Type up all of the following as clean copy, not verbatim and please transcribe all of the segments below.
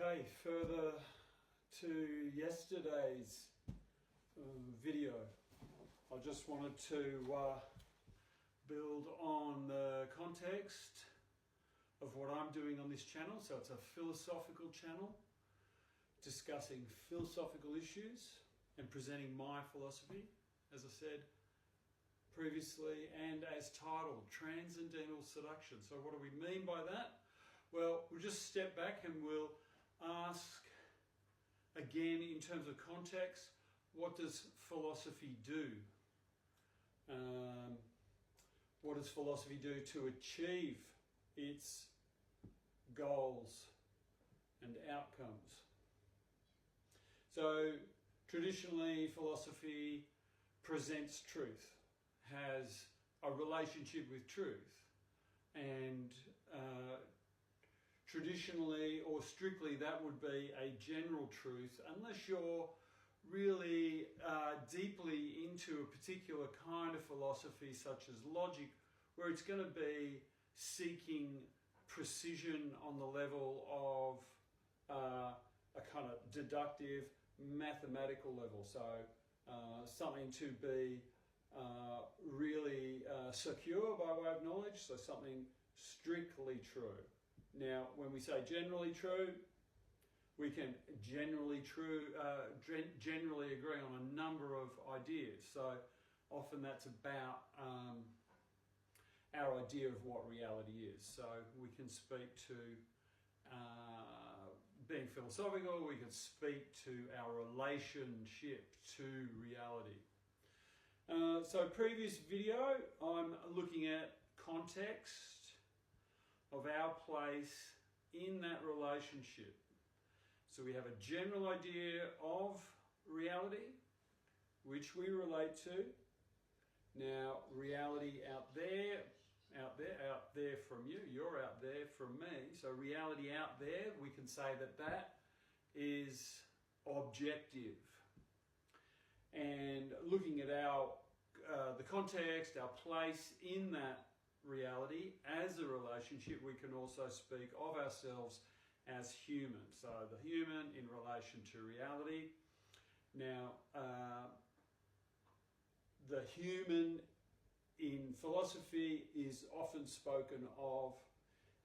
Okay, further to yesterday's video, I just wanted to build on the context of what I'm doing on this channel. So it's a philosophical channel discussing philosophical issues and presenting my philosophy, as I said previously, and as titled Transcendental Seduction. So what do we mean by that? Well, we'll just step back and we'll ask again in terms of context, what does philosophy do? What does philosophy do to achieve its goals and outcomes? So traditionally philosophy presents truth, has a relationship with truth, and traditionally or strictly that would be a general truth, unless you're really deeply into a particular kind of philosophy such as logic, where it's going to be seeking precision on the level of a kind of deductive mathematical level. So something to be really secure by way of knowledge, so something strictly true. Now, when we say generally true, we can generally agree on a number of ideas. So often that's about our idea of what reality is. So we can speak to being philosophical, we can speak to our relationship to reality. So previous video, I'm looking at context of our place in that relationship. So we have a general idea of reality, which we relate to. Now, reality out there from you, you're out there from me. So reality out there, we can say that that is objective. And looking at our the context, our place in that reality as a relationship, we can also speak of ourselves as human. So the human in relation to reality. Now, the human in philosophy is often spoken of,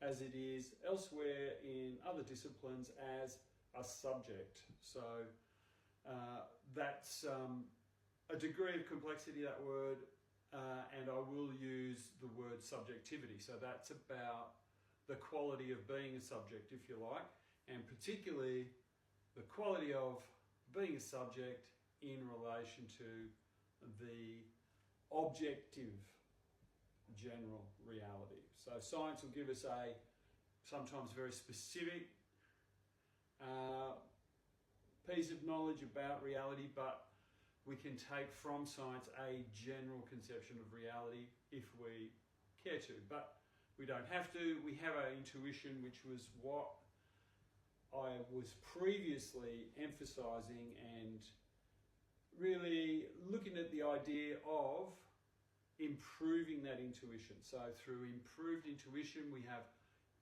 as it is elsewhere in other disciplines, as a subject. So that's a degree of complexity, that word, and I will use the word subjectivity. So that's about the quality of being a subject, if you like, and particularly the quality of being a subject in relation to the objective general reality. So science will give us a sometimes very specific piece of knowledge about reality, but we can take from science a general conception of reality if we care to, but we don't have to. We have our intuition, which was what I was previously emphasizing, and really looking at the idea of improving that intuition. So through improved intuition, we have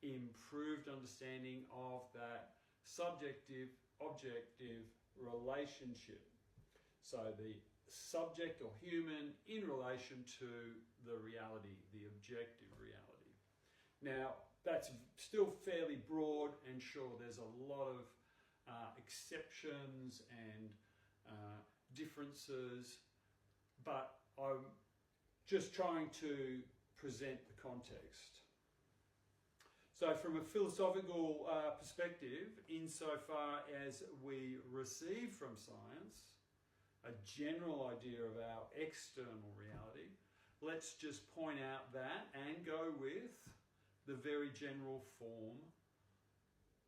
improved understanding of that subjective objective relationship. So the subject or human in relation to the reality, the objective reality. Now, that's still fairly broad, and sure, there's a lot of exceptions and differences, but I'm just trying to present the context. So from a philosophical perspective, insofar as we receive from science a general idea of our external reality, let's just point out that and go with the very general form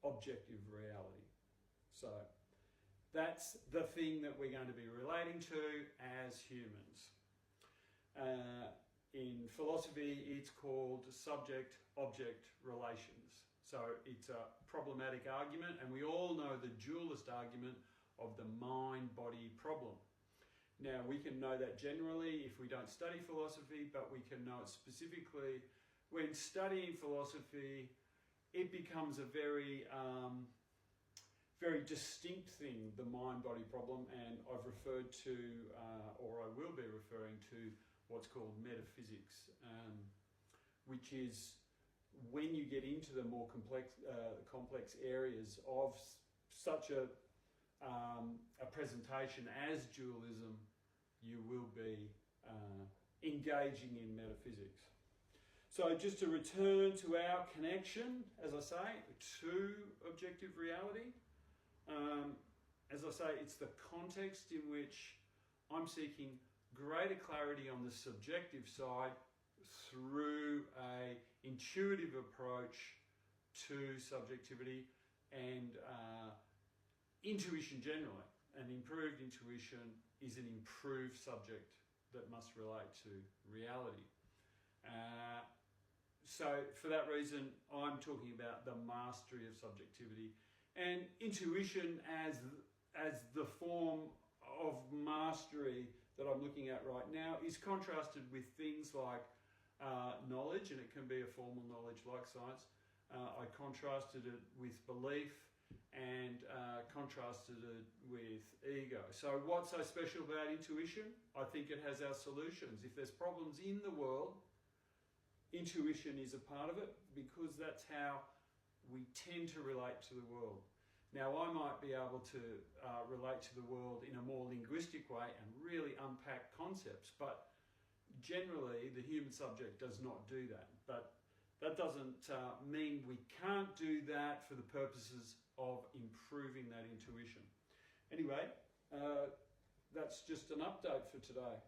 objective reality. So that's the thing that we're going to be relating to as humans. In philosophy, it's called subject-object relations. So it's a problematic argument, and we all know the dualist argument of the mind-body problem. Now, we can know that generally if we don't study philosophy, but we can know it specifically when studying philosophy. It becomes a very very distinct thing, the mind-body problem, and I've referred to, or I will be referring to, what's called metaphysics, which is when you get into the more complex areas of such a presentation as dualism, you will be engaging in metaphysics. So just to return to our connection, as I say, to objective reality, as I say, it's the context in which I'm seeking greater clarity on the subjective side through an intuitive approach to subjectivity and intuition generally. An improved intuition is an improved subject that must relate to reality. So for that reason, I'm talking about the mastery of subjectivity and intuition as the form of mastery that I'm looking at right now is contrasted with things like knowledge, and it can be a formal knowledge like science. I contrasted it with belief and contrasted it with ego. So what's so special about intuition? I think it has our solutions. If there's problems in the world, intuition is a part of it because that's how we tend to relate to the world. Now, I might be able to relate to the world in a more linguistic way and really unpack concepts, but generally the human subject does not do that. But that doesn't mean we can't do that for the purposes of improving that intuition. Anyway, that's just an update for today.